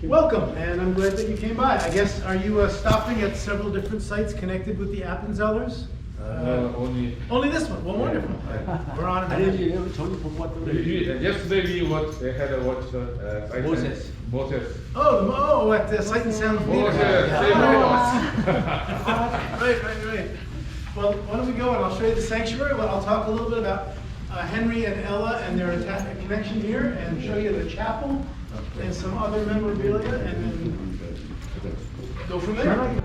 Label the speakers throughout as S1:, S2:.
S1: Welcome, and I'm glad that you came by. I guess, are you stopping at several different sites connected with the Appenzellers? Only this one. Well, wonderful. We're honored to have you.
S2: Yesterday we had a watch
S3: Moses.
S1: At the Sight and Sound Theater. Right. Well, why don't we go and I'll show you the sanctuary. Well, I'll talk a little bit about Henry and Ella and their connection here, and show you the chapel and some other memorabilia, and then go from there.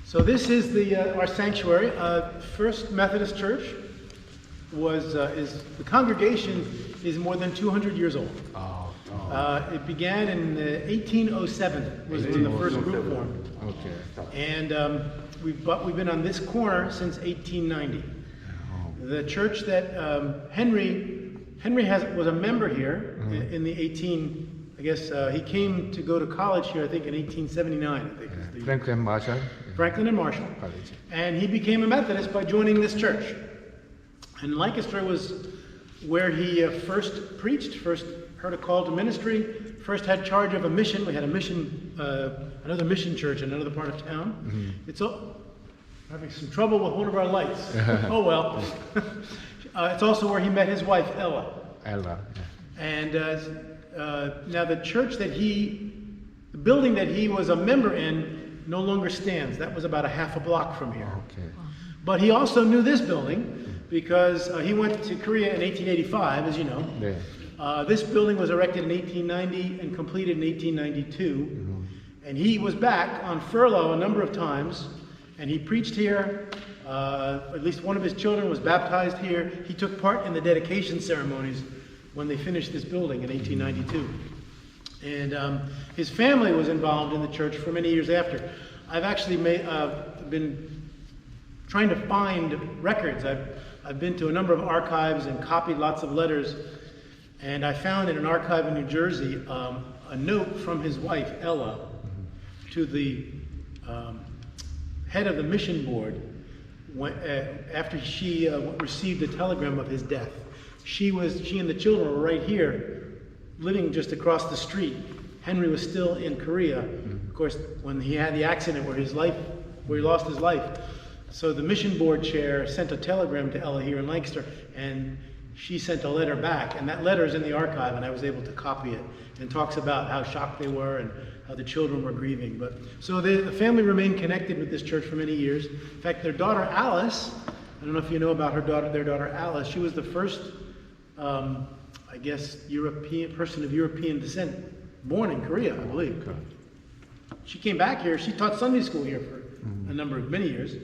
S1: So this is our sanctuary. First Methodist Church the congregation is more than 200 years old. It began in 1807 was when the first group formed.
S2: Okay.
S1: And we've been on this corner since 1890. The church that Henry was a member here in the he came to go to college here, I think, in 1879. Franklin and Marshall.
S2: College.
S1: And he became a Methodist by joining this church. And Lancaster was where he first preached, first heard a call to ministry, first had charge of a mission. We had a mission, another mission church in another part of town. It's having some trouble with one of our lights. Oh well. It's also where he met his wife, Ella.
S2: Yeah.
S1: And now the church the building that he was a member in no longer stands. That was about a half a block from here.
S2: Okay.
S1: But he also knew this building because he went to Korea in 1885, as you know.
S2: Yeah.
S1: This building was erected in 1890 and completed in 1892. And he was back on furlough a number of times, and he preached here. At least one of his children was baptized here. He took part in the dedication ceremonies when they finished this building in 1892. And his family was involved in the church for many years after. I've actually been trying to find records. I've been to a number of archives and copied lots of letters. And I found in an archive in New Jersey a note from his wife, Ella, to the head of the mission board after she received a telegram of his death. She and the children were right here, living just across the street. Henry was still in Korea, of course, when he had the accident where he lost his life. So the mission board chair sent a telegram to Ella here in Lancaster, and she sent a letter back, and that letter is in the archive, and I was able to copy it, and talks about how shocked they were and how the children were grieving. So the family remained connected with this church for many years. In fact, their daughter Alice, I don't know if you know about their daughter Alice, she was the first European person of European descent, born in Korea, I believe. She came back here. She taught Sunday school here for many years.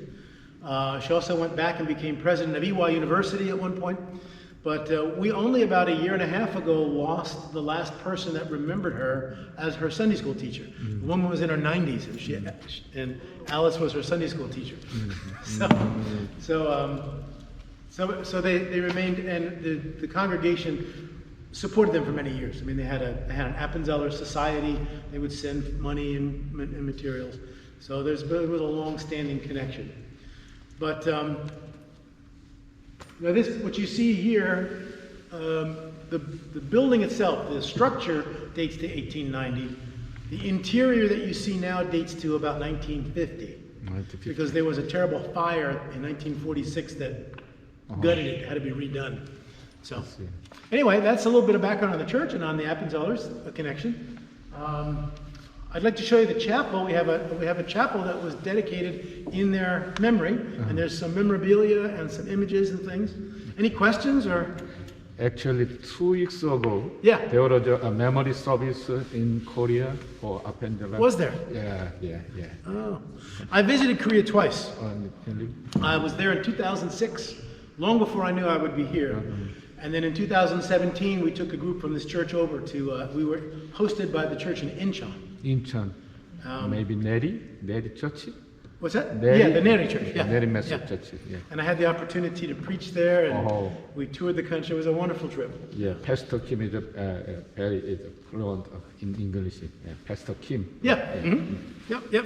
S1: She also went back and became president of EY University at one point. But we only about a year and a half ago lost the last person that remembered her as her Sunday school teacher. The woman was in her 90s, and Alice was her Sunday school teacher. So they remained, and the congregation supported them for many years. I mean, they had an Appenzeller society. They would send money and materials. So there was a long-standing connection. But now what you see here, the building itself, the structure dates to 1890. The interior that you see now dates to about 1950. Because there was a terrible fire in 1946 that gutted it, had to be redone. So anyway, that's a little bit of background on the church and on the Appenzellers, a connection. I'd like to show you the chapel. We have a chapel that was dedicated in their memory, and there's some memorabilia and some images and things. Any questions or?
S2: Actually, 2 weeks ago,
S1: Yeah.
S2: there was a memory service in Korea for Appenzeller.
S1: Was there?
S2: Yeah.
S1: Oh, I visited Korea twice.
S2: Really?
S1: I was there in 2006, long before I knew I would be here. And then in 2017, we took a group from this church over to, we were hosted by the church in Incheon.
S2: Incheon. Maybe Neri Church?
S1: What's that?
S2: Neri,
S1: Yeah, the Neri Church. Yeah.
S2: Neri Message Church. Yeah.
S1: And I had the opportunity to preach there, and we toured the country. It was a wonderful trip.
S2: Yeah, Pastor Kim is very fluent in English. Yeah, Pastor Kim.
S1: Yeah. Yep.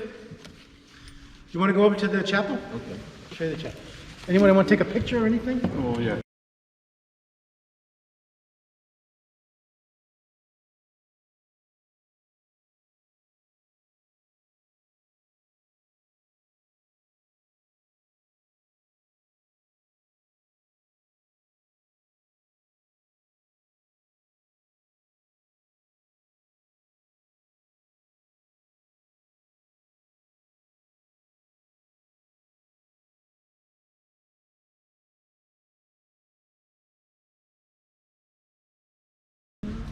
S1: You want to go over to the chapel? Okay. Show you the chapel. Anyone want to take a picture or anything?
S2: Oh, yeah.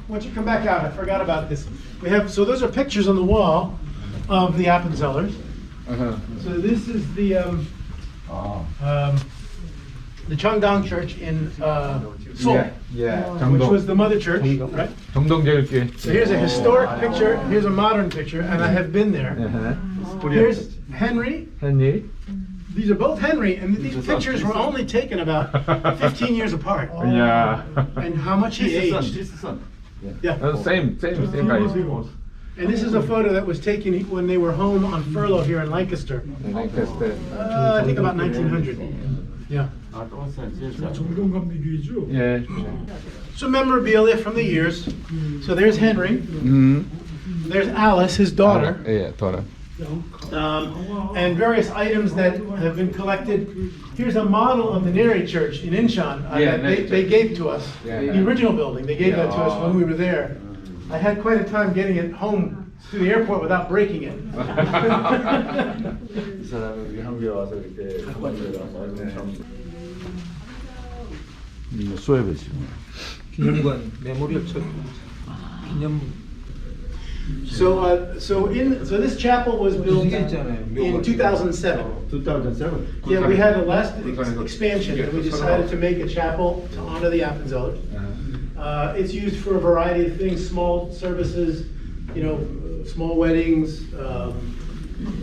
S1: why don't you come back out? I forgot about this. We have, so those are pictures on the wall of the Appenzellers. So this is the Cheongdam Church in Seoul, which was the mother church, right?
S2: 정동제일교회.
S1: So here's a historic picture, here's a modern picture, and I have been there. Here's Henry.
S2: henry.
S1: These are both Henry, and these pictures were only taken about 15 years apart.
S2: Yeah.
S1: And how much he aged. Yeah.
S2: Same guy.
S1: And this is a photo that was taken when they were home on furlough here in Lancaster.
S2: Lancaster.
S1: I think about 1900. Yeah.
S2: Yeah.
S1: So memorabilia from the years. So there's Henry. There's Alice, his daughter.
S2: Yeah, daughter.
S1: And various items that have been collected. Here's a model of the Neri Church in Incheon that they gave to us. The original building, they gave that to us when we were there. I had quite a time getting it home to the airport without breaking it.
S3: 기념관 메모리얼 책 기념
S1: So this chapel was built in 2007.
S3: 2007.
S1: Yeah, we had a last expansion, and we decided to make a chapel to honor the Appenzellers. It's used for a variety of things, small services, small weddings,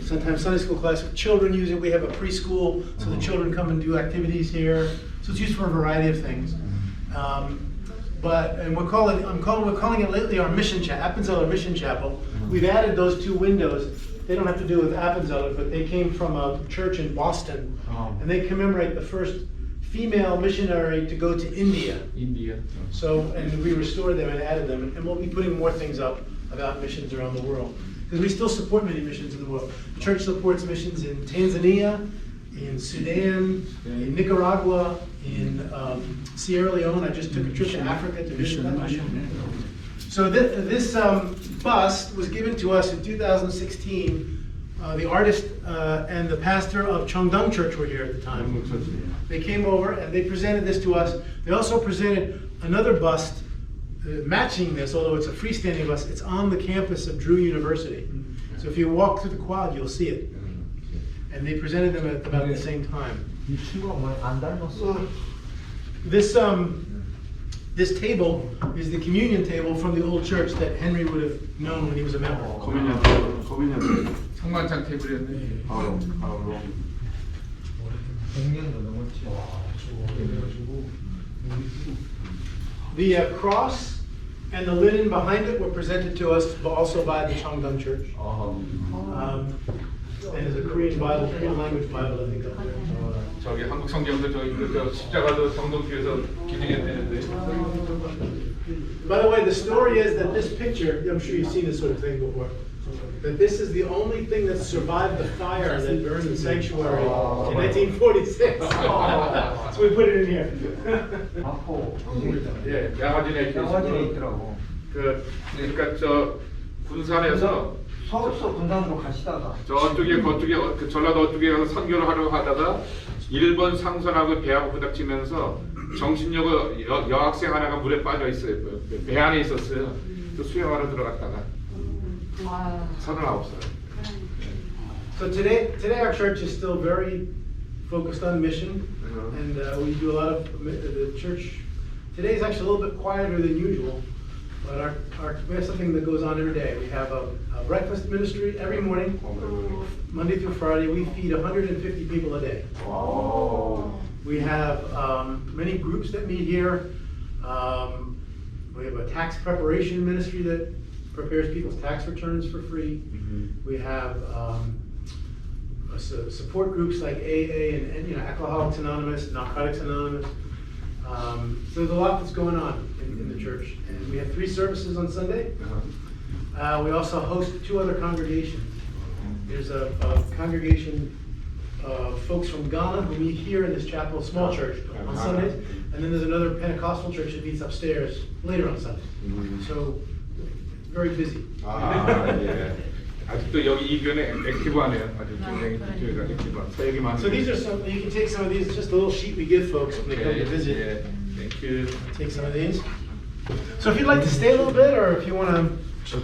S1: sometimes Sunday school class. Children use it. We have a preschool, so the children come and do activities here. So it's used for a variety of things. We're calling it lately our mission chapel, Appenzeller Mission Chapel. We've added those two windows. They don't have to do with Appenzeller, but they came from a church in Boston, and they commemorate the first female missionary to go to India. So, and we restored them and added them, and we'll be putting more things up about missions around the world, because we still support many missions in the world. The church supports missions in Tanzania, in Sudan, in Nicaragua, in Sierra Leone. I just took a trip to Africa to visit that mission. So this bust was given to us in 2016. The artist and the pastor of Cheongdam Church were here at the time. They came over and they presented this to us. They also presented another bust matching this, although it's a freestanding bust. It's on the campus of Drew University. So if you walk through the quad, you'll see it. And they presented them at about the same time. This table is the communion table from the old church that Henry would have known when he was a member.
S2: 성만찬 테이블이었네.
S1: The cross and the linen behind it were presented to us also by the Cheongdam Church. And there's a Korean Bible, Korean language Bible, I think, up there.
S2: 저기 한국 성경도 저 십자가도 정동교에서 기증했대는데.
S1: By the way, the story is that this picture, I'm sure you've seen this sort of thing before, that this is the only thing that survived the fire that burned the sanctuary in 1946. So we put it in here.
S2: 예, 양화진에
S3: 있더라고.
S2: 그러니까 저 군산에서
S3: 서울서 군산으로 가시다가
S2: 저쪽에 거쪽에 그 전라도 쪽에 가서 선교를 하려고 하다가 일본 상선하고 배하고 부닥치면서 정신력의 여학생 하나가 물에 빠져 있어요. 배 안에 있었어요. 또 수영하러 들어갔다가 39살.
S1: So today our church is still very focused on mission, and we do a lot of the church. Today is actually a little bit quieter than usual, but we have something that goes on every day. We have a breakfast ministry every morning, Monday through Friday. We feed 150 people a day. We have many groups that meet here. We have a tax preparation ministry that prepares people's tax returns for free. We have support groups like AA and Alcoholics Anonymous, Narcotics Anonymous. So there's a lot that's going on in the church. And we have 3 services on Sunday. We also host 2 other congregations. There's a congregation of folks from Ghana who meet here in this chapel, a small church, on Sundays. And then there's another Pentecostal church that meets upstairs later on Sundays. So very busy.
S2: 예. 아직도 여기 이변에 액티브하네요. 아주 굉장히 교회가 액티브한 사역이 많은.
S1: So these are some. You can take some of these. It's just a little sheet we give folks when they come to visit.
S2: Thank you.
S1: Take some of these. So if you'd like to stay a little bit, or if you want to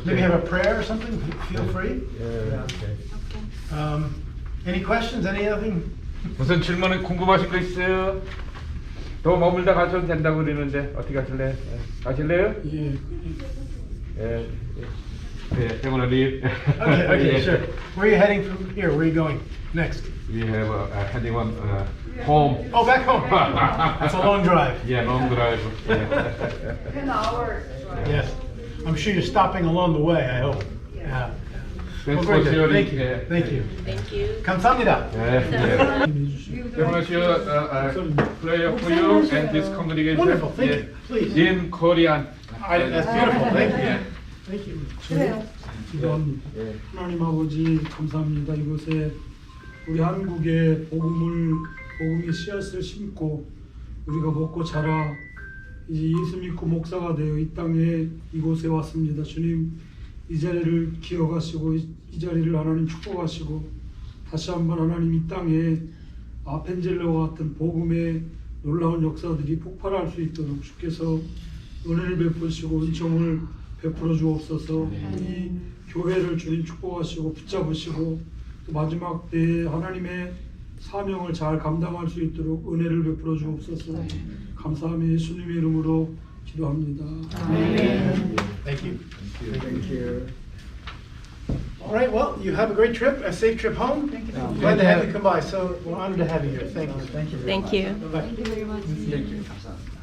S1: maybe have a prayer or something, feel free. Any questions? Anything?
S2: 무슨 질문은 궁금하신 거 있어요? 더 머물다 가셔도 된다고 그러는데 어떻게 하실래요? 가실래요?
S4: 예.
S2: 예. 예. They wanna leave.
S1: Okay, sure. Where are you heading from here? Where are you going next?
S2: We have heading on home.
S1: Oh, back home. That's a long drive.
S2: Yeah, long drive. Yeah.
S5: 10 hours.
S1: Yes. I'm sure you're stopping along the way, I hope. Yeah.
S2: Thanks
S1: Well,
S2: for
S1: very good.
S2: sharing.
S1: Thank you.
S2: Yeah.
S1: Thank you.
S5: Thank you.
S1: 감사합니다.
S2: Yeah. Yeah. They wanna share prayer for you and this congregation.
S1: Wonderful. Thank
S2: Yeah.
S1: you. Please.
S2: In Korean.
S1: That's beautiful. Thank you.
S2: Yeah.
S1: Thank you.
S4: 기도합니다.
S2: 예.
S4: 하나님 아버지 감사합니다. 이곳에 우리 한국에 복음의 씨앗을 심고 우리가 먹고 자라 이제 예수 믿고 목사가 되어 이 땅에 이곳에 왔습니다. 주님 이 자리를 기억하시고 이 자리를 하나님 축복하시고 다시 한번 하나님 이 땅에 아펜젤러와 같은 복음의 놀라운 역사들이 폭발할 수 있도록 주께서 은혜를 베푸시고 은총을 베풀어 주옵소서. 이 교회를 주님 축복하시고 붙잡으시고 또 마지막 때에 하나님의 사명을 잘 감당할 수 있도록 은혜를 베풀어 주옵소서. 감사하며 예수님의 이름으로 기도합니다.
S1: Thank you. Thank you. All right, well, you have a great trip, a safe trip home. Glad to have you come by. So we're honored to have you here. Thank you.
S5: Thank you.
S1: Bye-bye.
S3: 감사합니다.